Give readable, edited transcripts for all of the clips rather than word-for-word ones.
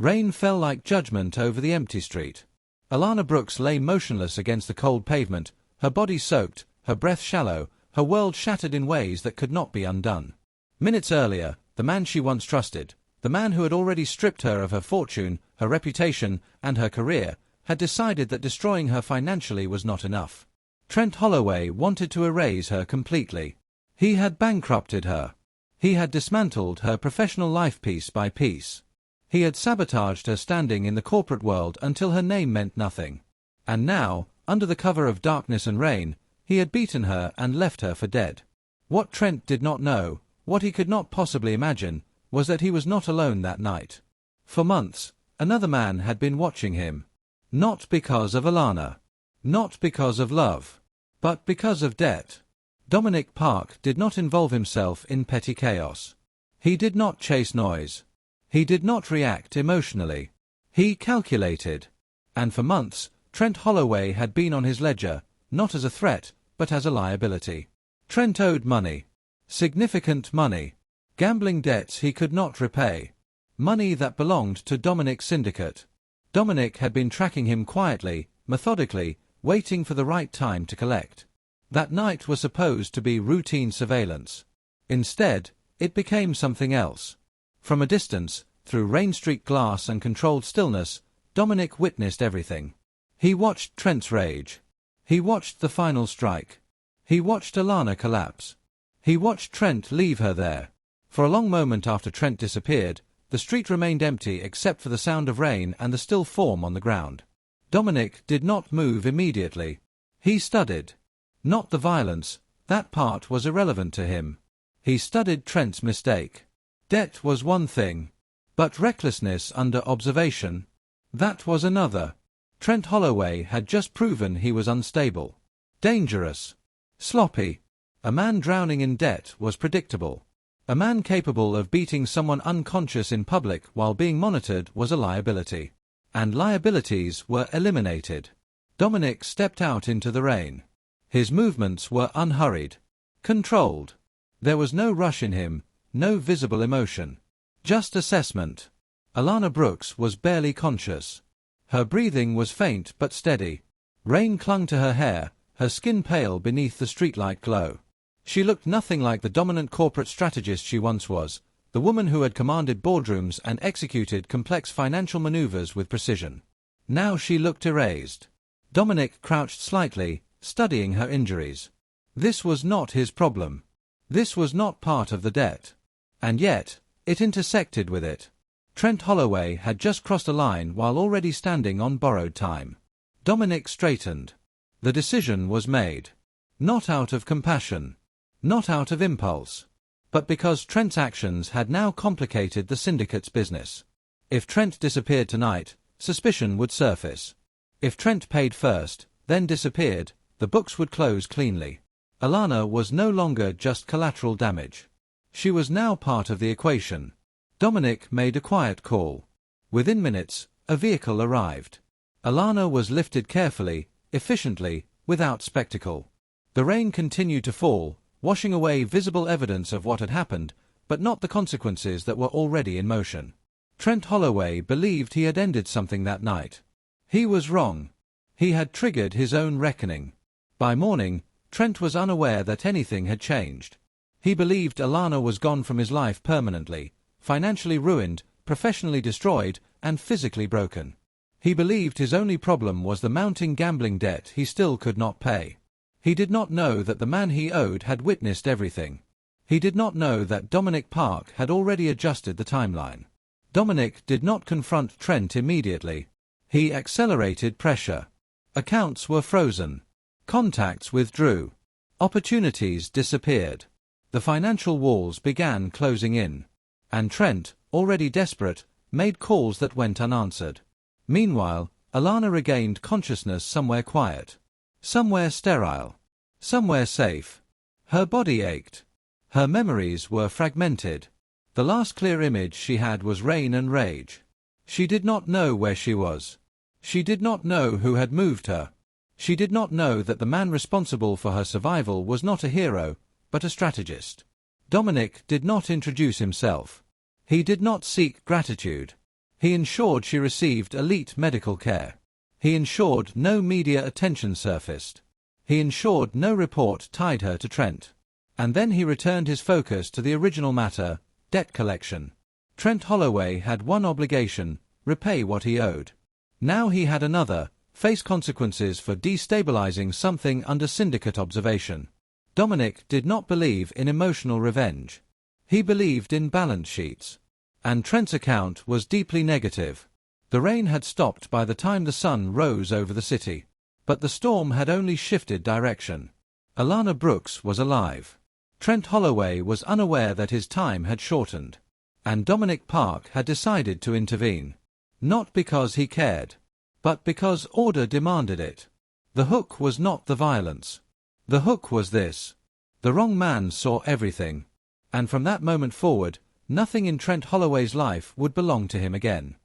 Rain fell like judgment over the empty street. Alana Brooks lay motionless against the cold pavement, her body soaked, her breath shallow, her world shattered in ways that could not be undone. Minutes earlier, the man she once trusted, the man who had already stripped her of her fortune, her reputation, and her career, had decided that destroying her financially was not enough. Trent Holloway wanted to erase her completely. He had bankrupted her. He had dismantled her professional life piece by piece. He had sabotaged her standing in the corporate world until her name meant nothing. And now, under the cover of darkness and rain, he had beaten her and left her for dead. What Trent did not know, what he could not possibly imagine, was that he was not alone that night. For months, another man had been watching him. Not because of Alana. Not because of love. But because of debt. Dominic Park did not involve himself in petty chaos. He did not chase noise. He did not react emotionally. He calculated. And for months, Trent Holloway had been on his ledger, not as a threat, but as a liability. Trent owed money. Significant money. Gambling debts he could not repay. Money that belonged to Dominic's syndicate. Dominic had been tracking him quietly, methodically, waiting for the right time to collect. That night was supposed to be routine surveillance. Instead, it became something else. From a distance, through rain-streaked glass and controlled stillness, Dominic witnessed everything. He watched Trent's rage. He watched the final strike. He watched Alana collapse. He watched Trent leave her there. For a long moment after Trent disappeared, the street remained empty except for the sound of rain and the still form on the ground. Dominic did not move immediately. He studied. Not the violence, that part was irrelevant to him. He studied Trent's mistake. Debt was one thing. But recklessness under observation? That was another. Trent Holloway had just proven he was unstable. Dangerous. Sloppy. A man drowning in debt was predictable. A man capable of beating someone unconscious in public while being monitored was a liability. And liabilities were eliminated. Dominic stepped out into the rain. His movements were unhurried. Controlled. There was no rush in him, no visible emotion. Just assessment. Alana Brooks was barely conscious. Her breathing was faint but steady. Rain clung to her hair, her skin pale beneath the streetlight glow. She looked nothing like the dominant corporate strategist she once was, the woman who had commanded boardrooms and executed complex financial maneuvers with precision. Now she looked erased. Dominic crouched slightly, studying her injuries. This was not his problem. This was not part of the debt. And yet, it intersected with it. Trent Holloway had just crossed a line while already standing on borrowed time. Dominic straightened. The decision was made. Not out of compassion. Not out of impulse. But because Trent's actions had now complicated the syndicate's business. If Trent disappeared tonight, suspicion would surface. If Trent paid first, then disappeared, the books would close cleanly. Alana was no longer just collateral damage. She was now part of the equation. Dominic made a quiet call. Within minutes, a vehicle arrived. Alana was lifted carefully, efficiently, without spectacle. The rain continued to fall, washing away visible evidence of what had happened, but not the consequences that were already in motion. Trent Holloway believed he had ended something that night. He was wrong. He had triggered his own reckoning. By morning, Trent was unaware that anything had changed. He believed Alana was gone from his life permanently, financially ruined, professionally destroyed, and physically broken. He believed his only problem was the mounting gambling debt he still could not pay. He did not know that the man he owed had witnessed everything. He did not know that Dominic Park had already adjusted the timeline. Dominic did not confront Trent immediately. He accelerated pressure. Accounts were frozen. Contacts withdrew. Opportunities disappeared. The financial walls began closing in. And Trent, already desperate, made calls that went unanswered. Meanwhile, Alana regained consciousness somewhere quiet. Somewhere sterile. Somewhere safe. Her body ached. Her memories were fragmented. The last clear image she had was rain and rage. She did not know where she was. She did not know who had moved her. She did not know that the man responsible for her survival was not a hero, but a strategist. Dominic did not introduce himself. He did not seek gratitude. He ensured she received elite medical care. He ensured no media attention surfaced. He ensured no report tied her to Trent. And then he returned his focus to the original matter, debt collection. Trent Holloway had one obligation: repay what he owed. Now he had another: face consequences for destabilizing something under syndicate observation. Dominic did not believe in emotional revenge. He believed in balance sheets. And Trent's account was deeply negative. The rain had stopped by the time the sun rose over the city. But the storm had only shifted direction. Alana Brooks was alive. Trent Holloway was unaware that his time had shortened. And Dominic Park had decided to intervene. Not because he cared, but because order demanded it. The hook was not the violence. The hook was this: the wrong man saw everything. And from that moment forward, nothing in Trent Holloway's life would belong to him again.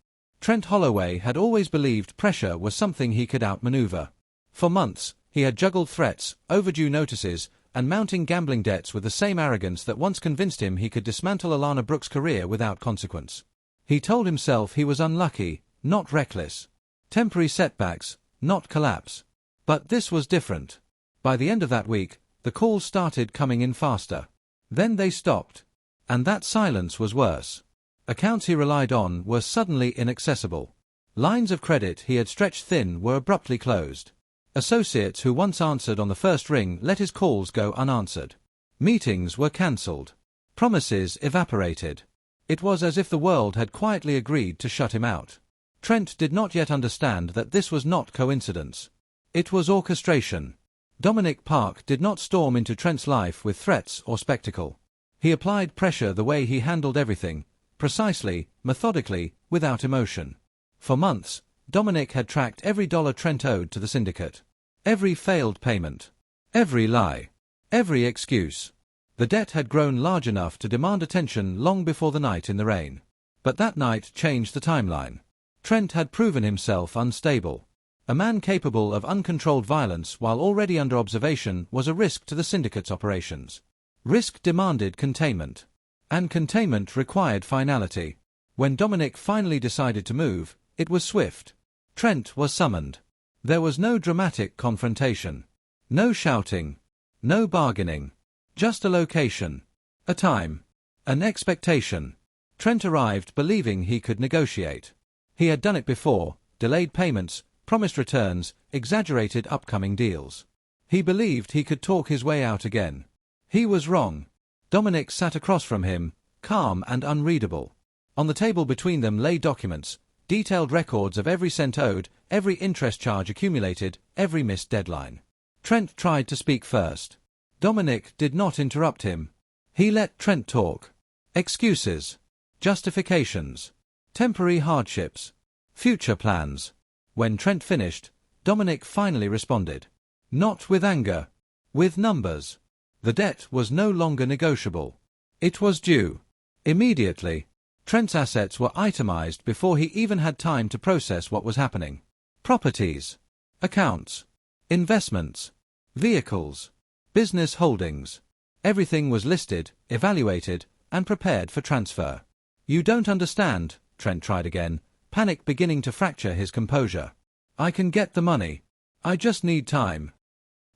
Trent Holloway had always believed pressure was something he could outmaneuver. For months, he had juggled threats, overdue notices, and mounting gambling debts with the same arrogance that once convinced him he could dismantle Alana Brooks' career without consequence. He told himself he was unlucky, not reckless. Temporary setbacks, not collapse. But this was different. By the end of that week, the calls started coming in faster. Then they stopped. And that silence was worse. Accounts he relied on were suddenly inaccessible. Lines of credit he had stretched thin were abruptly closed. Associates who once answered on the first ring let his calls go unanswered. Meetings were cancelled. Promises evaporated. It was as if the world had quietly agreed to shut him out. Trent did not yet understand that this was not coincidence. It was orchestration. Dominic Park did not storm into Trent's life with threats or spectacle. He applied pressure the way he handled everything, precisely, methodically, without emotion. For months, Dominic had tracked every dollar Trent owed to the syndicate. Every failed payment. Every lie. Every excuse. The debt had grown large enough to demand attention long before the night in the rain. But that night changed the timeline. Trent had proven himself unstable. A man capable of uncontrolled violence while already under observation was a risk to the syndicate's operations. Risk demanded containment. And containment required finality. When Dominic finally decided to move, it was swift. Trent was summoned. There was no dramatic confrontation. No shouting. No bargaining. Just a location. A time. An expectation. Trent arrived believing he could negotiate. He had done it before: delayed payments, promised returns, exaggerated upcoming deals. He believed he could talk his way out again. He was wrong. Dominic sat across from him, calm and unreadable. On the table between them lay documents, detailed records of every cent owed, every interest charge accumulated, every missed deadline. Trent tried to speak first. Dominic did not interrupt him. He let Trent talk. Excuses. Justifications. Temporary hardships. Future plans. When Trent finished, Dominic finally responded. Not with anger. With numbers. The debt was no longer negotiable. It was due. Immediately. Trent's assets were itemized before he even had time to process what was happening. Properties. Accounts. Investments. Vehicles. Business holdings. Everything was listed, evaluated, and prepared for transfer. You don't understand, Trent tried again, panic beginning to fracture his composure. I can get the money. I just need time.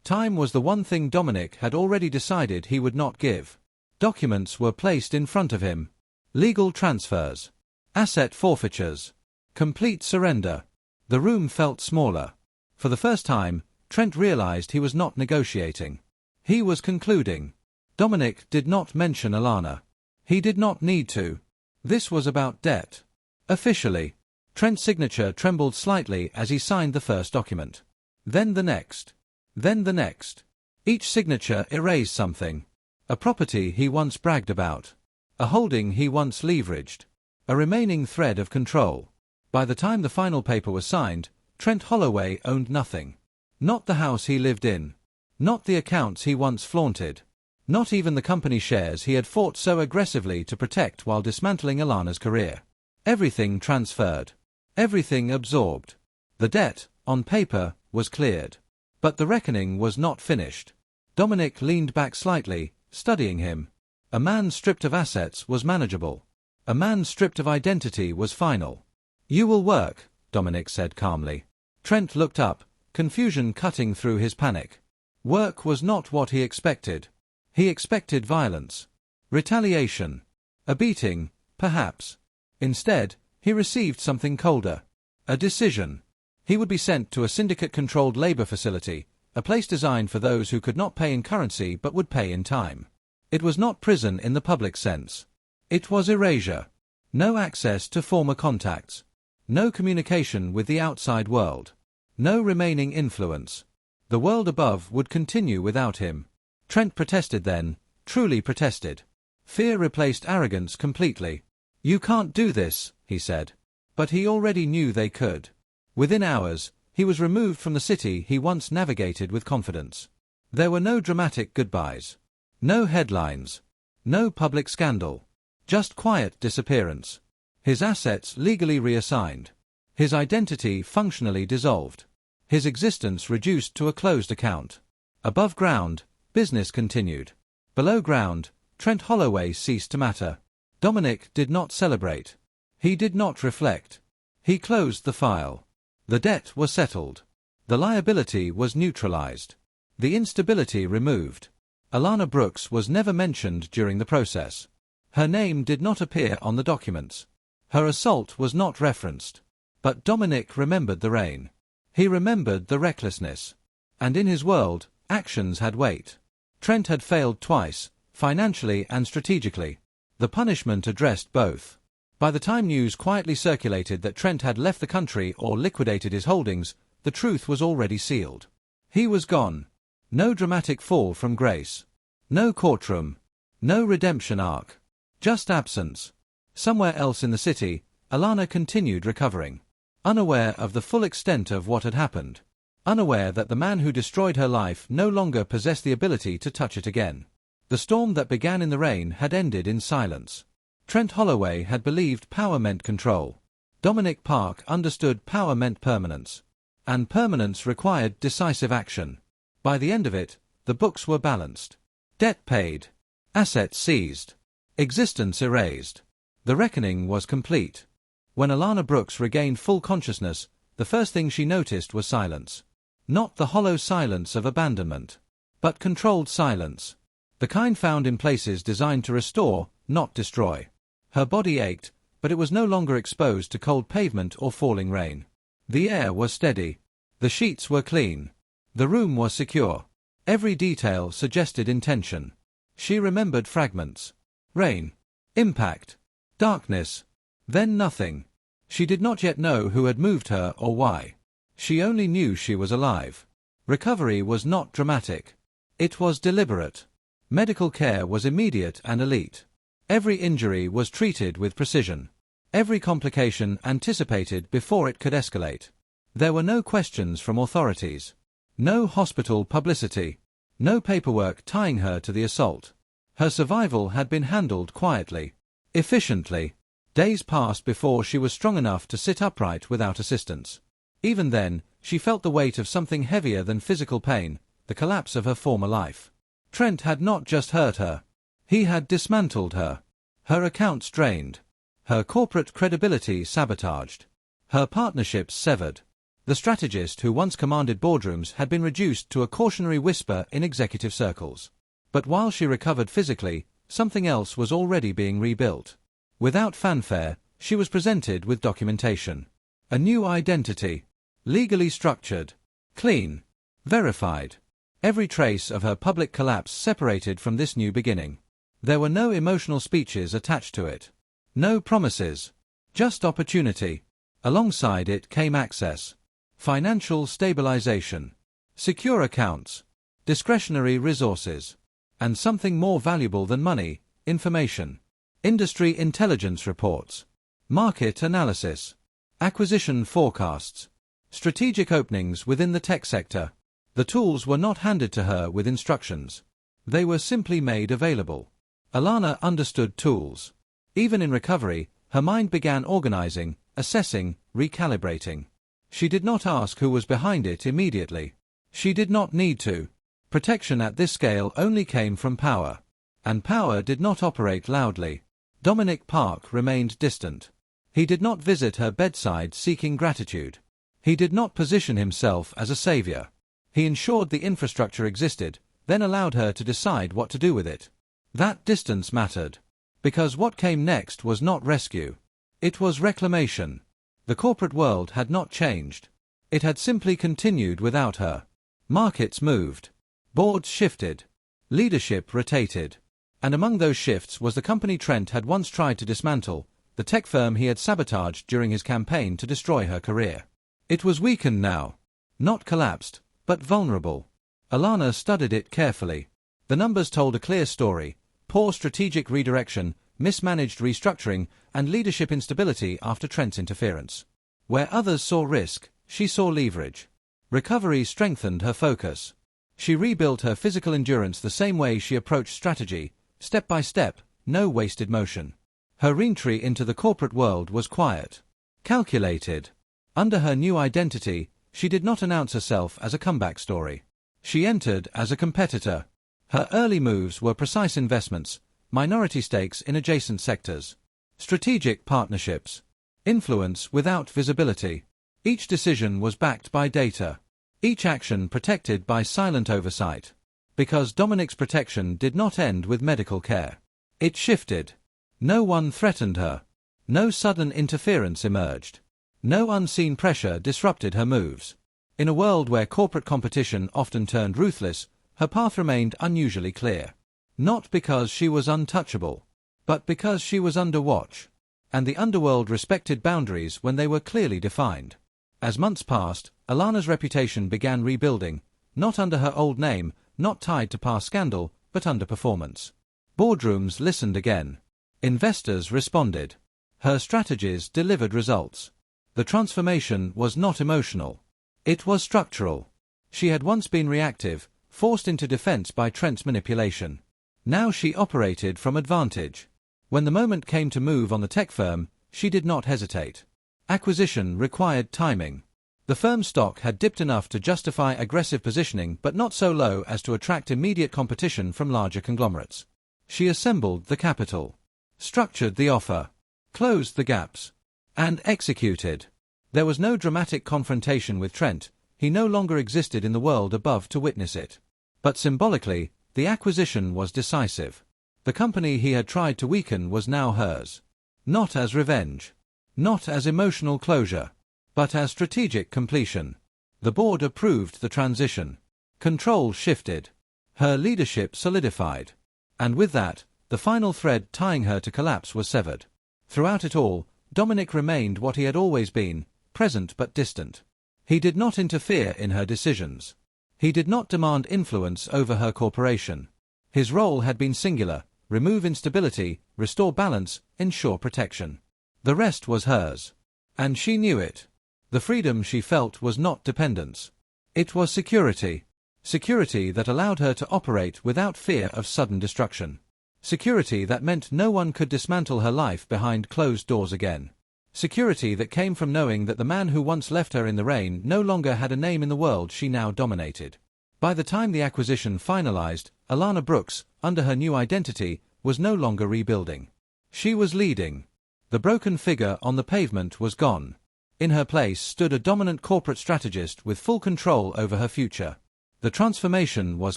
Time was the one thing Dominic had already decided he would not give. Documents were placed in front of him. Legal transfers. Asset forfeitures. Complete surrender. The room felt smaller. For the first time, Trent realized he was not negotiating. He was concluding. Dominic did not mention Alana. He did not need to. This was about debt. Officially. Trent's signature trembled slightly as he signed the first document. Then the next. Then the next. Each signature erased something. A property he once bragged about. A holding he once leveraged. A remaining thread of control. By the time the final paper was signed, Trent Holloway owned nothing. Not the house he lived in. Not the accounts he once flaunted. Not even the company shares he had fought so aggressively to protect while dismantling Alana's career. Everything transferred. Everything absorbed. The debt, on paper, was cleared. But the reckoning was not finished. Dominic leaned back slightly, studying him. A man stripped of assets was manageable. A man stripped of identity was final. "You will work," Dominic said calmly. Trent looked up, confusion cutting through his panic. Work was not what he expected. He expected violence. Retaliation. A beating, perhaps. Instead, he received something colder. A decision. He would be sent to a syndicate-controlled labor facility, a place designed for those who could not pay in currency but would pay in time. It was not prison in the public sense. It was erasure. No access to former contacts. No communication with the outside world. No remaining influence. The world above would continue without him. Trent protested then, truly protested. Fear replaced arrogance completely. "You can't do this," he said. But he already knew they could. Within hours, he was removed from the city he once navigated with confidence. There were no dramatic goodbyes. No headlines. No public scandal. Just quiet disappearance. His assets legally reassigned. His identity functionally dissolved. His existence reduced to a closed account. Above ground, business continued. Below ground, Trent Holloway ceased to matter. Dominic did not celebrate. He did not reflect. He closed the file. The debt was settled. The liability was neutralized. The instability removed. Alana Brooks was never mentioned during the process. Her name did not appear on the documents. Her assault was not referenced. But Dominic remembered the rain. He remembered the recklessness. And in his world, actions had weight. Trent had failed twice, financially and strategically. The punishment addressed both. By the time news quietly circulated that Trent had left the country or liquidated his holdings, the truth was already sealed. He was gone. No dramatic fall from grace. No courtroom. No redemption arc. Just absence. Somewhere else in the city, Alana continued recovering. Unaware of the full extent of what had happened. Unaware that the man who destroyed her life no longer possessed the ability to touch it again. The storm that began in the rain had ended in silence. Trent Holloway had believed power meant control. Dominic Park understood power meant permanence. And permanence required decisive action. By the end of it, the books were balanced. Debt paid. Assets seized. Existence erased. The reckoning was complete. When Alana Brooks regained full consciousness, the first thing she noticed was silence. Not the hollow silence of abandonment, but controlled silence. The kind found in places designed to restore, not destroy. Her body ached, but it was no longer exposed to cold pavement or falling rain. The air was steady. The sheets were clean. The room was secure. Every detail suggested intention. She remembered fragments. Rain. Impact. Darkness. Then nothing. She did not yet know who had moved her or why. She only knew she was alive. Recovery was not dramatic. It was deliberate. Medical care was immediate and elite. Every injury was treated with precision. Every complication anticipated before it could escalate. There were no questions from authorities. No hospital publicity. No paperwork tying her to the assault. Her survival had been handled quietly. Efficiently. Days passed before she was strong enough to sit upright without assistance. Even then, she felt the weight of something heavier than physical pain, the collapse of her former life. Trent had not just hurt her. He had dismantled her. Her accounts drained. Her corporate credibility sabotaged. Her partnerships severed. The strategist who once commanded boardrooms had been reduced to a cautionary whisper in executive circles. But while she recovered physically, something else was already being rebuilt. Without fanfare, she was presented with documentation. A new identity. Legally structured. Clean. Verified. Every trace of her public collapse separated from this new beginning. There were no emotional speeches attached to it. No promises. Just opportunity. Alongside it came access. Financial stabilization. Secure accounts. Discretionary resources. And something more valuable than money, information. Industry intelligence reports. Market analysis. Acquisition forecasts. Strategic openings within the tech sector. The tools were not handed to her with instructions. They were simply made available. Alana understood tools. Even in recovery, her mind began organizing, assessing, recalibrating. She did not ask who was behind it immediately. She did not need to. Protection at this scale only came from power. And power did not operate loudly. Dominic Park remained distant. He did not visit her bedside seeking gratitude. He did not position himself as a savior. He ensured the infrastructure existed, then allowed her to decide what to do with it. That distance mattered. Because what came next was not rescue. It was reclamation. The corporate world had not changed. It had simply continued without her. Markets moved. Boards shifted. Leadership rotated. And among those shifts was the company Trent had once tried to dismantle, the tech firm he had sabotaged during his campaign to destroy her career. It was weakened now. Not collapsed, but vulnerable. Alana studied it carefully. The numbers told a clear story: poor strategic redirection, mismanaged restructuring, and leadership instability after Trent's interference. Where others saw risk, she saw leverage. Recovery strengthened her focus. She rebuilt her physical endurance the same way she approached strategy, step by step, no wasted motion. Her reentry into the corporate world was quiet, calculated. Under her new identity, she did not announce herself as a comeback story. She entered as a competitor. Her early moves were precise investments, minority stakes in adjacent sectors, strategic partnerships, influence without visibility. Each decision was backed by data. Each action protected by silent oversight. Because Dominic's protection did not end with medical care. It shifted. No one threatened her. No sudden interference emerged. No unseen pressure disrupted her moves. In a world where corporate competition often turned ruthless, her path remained unusually clear. Not because she was untouchable, but because she was under watch. And the underworld respected boundaries when they were clearly defined. As months passed, Alana's reputation began rebuilding, not under her old name, not tied to past scandal, but under performance. Boardrooms listened again. Investors responded. Her strategies delivered results. The transformation was not emotional. It was structural. She had once been reactive, forced into defense by Trent's manipulation. Now she operated from advantage. When the moment came to move on the tech firm, she did not hesitate. Acquisition required timing. The firm's stock had dipped enough to justify aggressive positioning, but not so low as to attract immediate competition from larger conglomerates. She assembled the capital, structured the offer, closed the gaps, and executed. There was no dramatic confrontation with Trent. He no longer existed in the world above to witness it. But symbolically, the acquisition was decisive. The company he had tried to weaken was now hers. Not as revenge. Not as emotional closure. But as strategic completion. The board approved the transition. Control shifted. Her leadership solidified. And with that, the final thread tying her to collapse was severed. Throughout it all, Dominic remained what he had always been, present but distant. He did not interfere in her decisions. He did not demand influence over her corporation. His role had been singular: remove instability, restore balance, ensure protection. The rest was hers. And she knew it. The freedom she felt was not dependence. It was security. Security that allowed her to operate without fear of sudden destruction. Security that meant no one could dismantle her life behind closed doors again. Security that came from knowing that the man who once left her in the rain no longer had a name in the world she now dominated. By the time the acquisition finalized, Alana Brooks, under her new identity, was no longer rebuilding. She was leading. The broken figure on the pavement was gone. In her place stood a dominant corporate strategist with full control over her future. The transformation was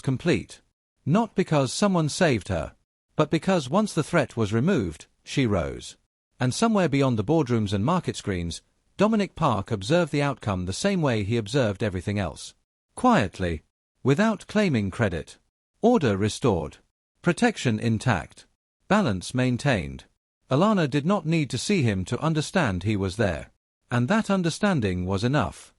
complete. Not because someone saved her, but because once the threat was removed, she rose. And somewhere beyond the boardrooms and market screens, Dominic Park observed the outcome the same way he observed everything else. Quietly, without claiming credit. Order restored. Protection intact. Balance maintained. Alana did not need to see him to understand he was there. And that understanding was enough.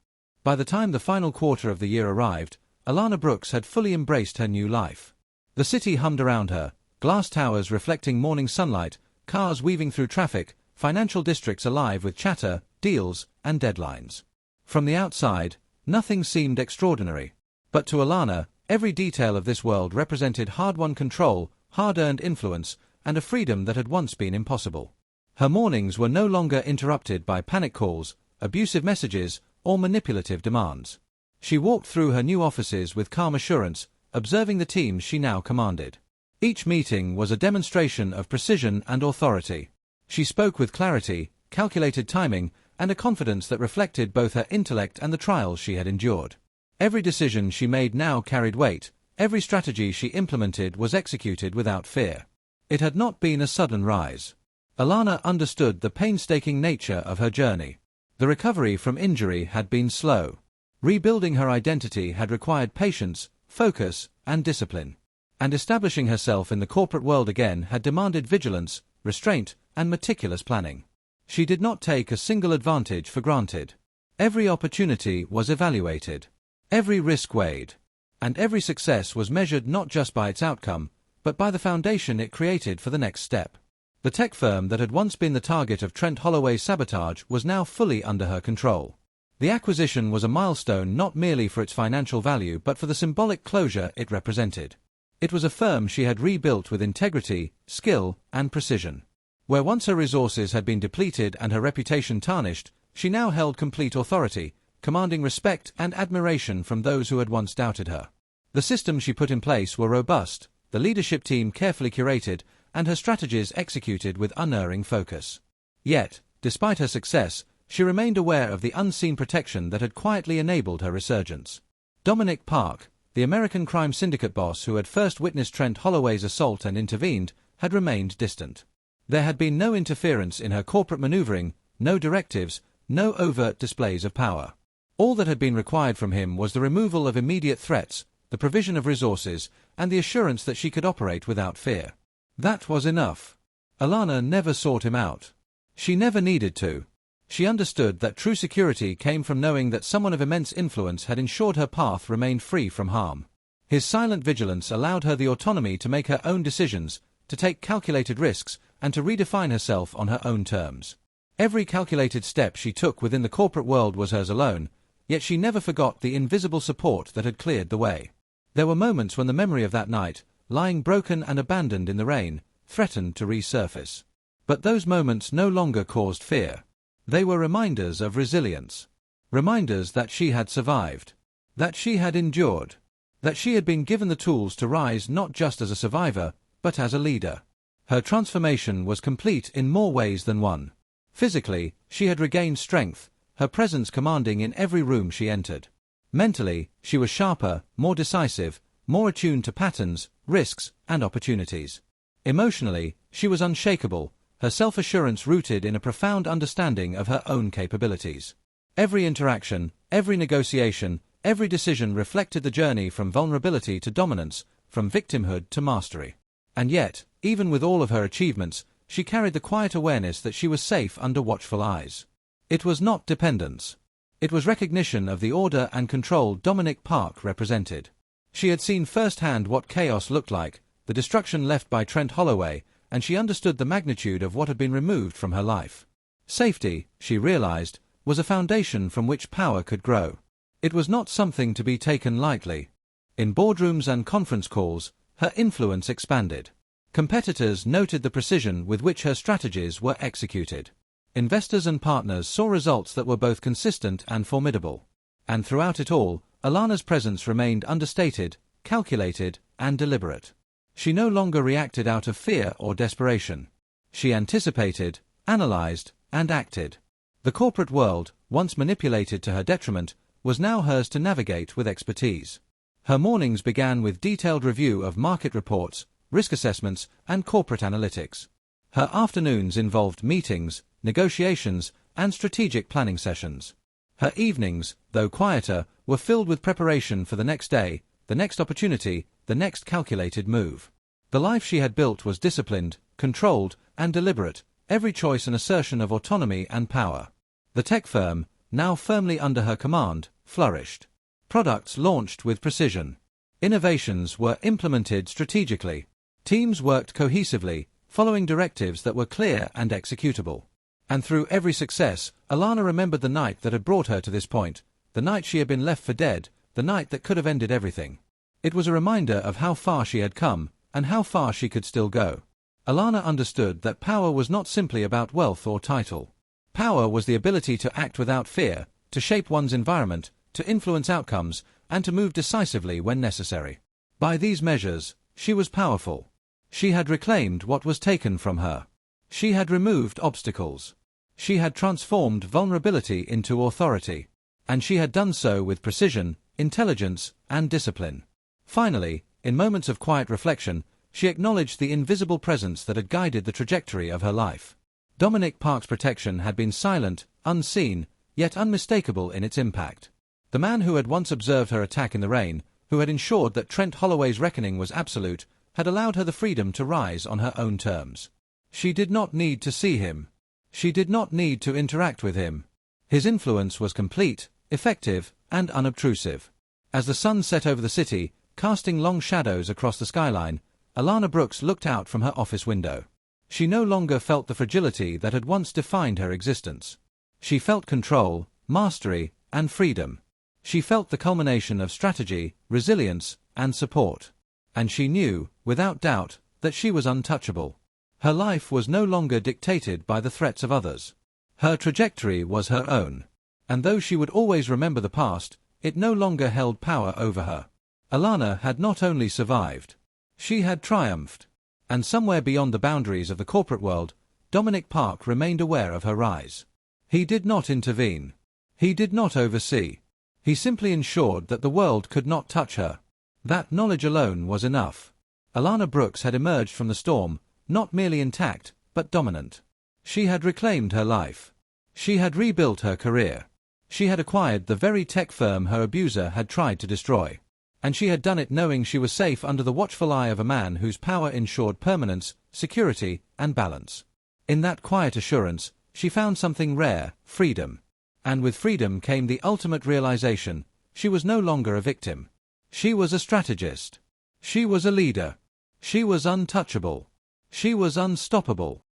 By the time the final quarter of the year arrived, Alana Brooks had fully embraced her new life. The city hummed around her, glass towers reflecting morning sunlight, cars weaving through traffic, financial districts alive with chatter, deals, and deadlines. From the outside, nothing seemed extraordinary. But to Alana, every detail of this world represented hard-won control, hard-earned influence, and a freedom that had once been impossible. Her mornings were no longer interrupted by panic calls, abusive messages, or manipulative demands. She walked through her new offices with calm assurance, observing the teams she now commanded. Each meeting was a demonstration of precision and authority. She spoke with clarity, calculated timing, and a confidence that reflected both her intellect and the trials she had endured. Every decision she made now carried weight, every strategy she implemented was executed without fear. It had not been a sudden rise. Alana understood the painstaking nature of her journey. The recovery from injury had been slow. Rebuilding her identity had required patience, focus, and discipline. And establishing herself in the corporate world again had demanded vigilance, restraint, and meticulous planning. She did not take a single advantage for granted. Every opportunity was evaluated. Every risk weighed. And every success was measured not just by its outcome, but by the foundation it created for the next step. The tech firm that had once been the target of Trent Holloway's sabotage was now fully under her control. The acquisition was a milestone not merely for its financial value but for the symbolic closure it represented. It was a firm she had rebuilt with integrity, skill, and precision. Where once her resources had been depleted and her reputation tarnished, she now held complete authority, commanding respect and admiration from those who had once doubted her. The systems she put in place were robust, the leadership team carefully curated, and her strategies executed with unerring focus. Yet, despite her success, she remained aware of the unseen protection that had quietly enabled her resurgence. Dominic Park, the American crime syndicate boss who had first witnessed Trent Holloway's assault and intervened, had remained distant. There had been no interference in her corporate maneuvering, no directives, no overt displays of power. All that had been required from him was the removal of immediate threats, the provision of resources, and the assurance that she could operate without fear. That was enough. Alana never sought him out. She never needed to. She understood that true security came from knowing that someone of immense influence had ensured her path remained free from harm. His silent vigilance allowed her the autonomy to make her own decisions, to take calculated risks, and to redefine herself on her own terms. Every calculated step she took within the corporate world was hers alone, yet she never forgot the invisible support that had cleared the way. There were moments when the memory of that night, lying broken and abandoned in the rain, threatened to resurface. But those moments no longer caused fear. They were reminders of resilience. Reminders that she had survived. That she had endured. That she had been given the tools to rise not just as a survivor, but as a leader. Her transformation was complete in more ways than one. Physically, she had regained strength, her presence commanding in every room she entered. Mentally, she was sharper, more decisive, more attuned to patterns, risks, and opportunities. Emotionally, she was unshakable, her self-assurance rooted in a profound understanding of her own capabilities. Every interaction, every negotiation, every decision reflected the journey from vulnerability to dominance, from victimhood to mastery. And yet, even with all of her achievements, she carried the quiet awareness that she was safe under watchful eyes. It was not dependence. It was recognition of the order and control Dominic Park represented. She had seen firsthand what chaos looked like, the destruction left by Trent Holloway, and she understood the magnitude of what had been removed from her life. Safety, she realized, was a foundation from which power could grow. It was not something to be taken lightly. In boardrooms and conference calls, her influence expanded. Competitors noted the precision with which her strategies were executed. Investors and partners saw results that were both consistent and formidable. And throughout it all, Alana's presence remained understated, calculated, and deliberate. She no longer reacted out of fear or desperation. She anticipated, analyzed, and acted. The corporate world, once manipulated to her detriment, was now hers to navigate with expertise. Her mornings began with detailed review of market reports, risk assessments, and corporate analytics. Her afternoons involved meetings, negotiations, and strategic planning sessions. Her evenings, though quieter, were filled with preparation for the next day, the next opportunity, the next calculated move. The life she had built was disciplined, controlled, and deliberate, every choice an assertion of autonomy and power. The tech firm, now firmly under her command, flourished. Products launched with precision. Innovations were implemented strategically. Teams worked cohesively, following directives that were clear and executable. And through every success, Alana remembered the night that had brought her to this point, the night she had been left for dead, the night that could have ended everything. It was a reminder of how far she had come, and how far she could still go. Alana understood that power was not simply about wealth or title. Power was the ability to act without fear, to shape one's environment, to influence outcomes, and to move decisively when necessary. By these measures, she was powerful. She had reclaimed what was taken from her. She had removed obstacles. She had transformed vulnerability into authority. And she had done so with precision, intelligence, and discipline. Finally, in moments of quiet reflection, she acknowledged the invisible presence that had guided the trajectory of her life. Dominic Park's protection had been silent, unseen, yet unmistakable in its impact. The man who had once observed her attack in the rain, who had ensured that Trent Holloway's reckoning was absolute, had allowed her the freedom to rise on her own terms. She did not need to see him. She did not need to interact with him. His influence was complete, effective, and unobtrusive. As the sun set over the city, casting long shadows across the skyline, Alana Brooks looked out from her office window. She no longer felt the fragility that had once defined her existence. She felt control, mastery, and freedom. She felt the culmination of strategy, resilience, and support. And she knew, without doubt, that she was untouchable. Her life was no longer dictated by the threats of others. Her trajectory was her own. And though she would always remember the past, it no longer held power over her. Alana had not only survived. She had triumphed. And somewhere beyond the boundaries of the corporate world, Dominic Park remained aware of her rise. He did not intervene. He did not oversee. He simply ensured that the world could not touch her. That knowledge alone was enough. Alana Brooks had emerged from the storm, not merely intact, but dominant. She had reclaimed her life. She had rebuilt her career. She had acquired the very tech firm her abuser had tried to destroy. And she had done it knowing she was safe under the watchful eye of a man whose power ensured permanence, security, and balance. In that quiet assurance, she found something rare, freedom. And with freedom came the ultimate realization: she was no longer a victim. She was a strategist. She was a leader. She was untouchable. She was unstoppable.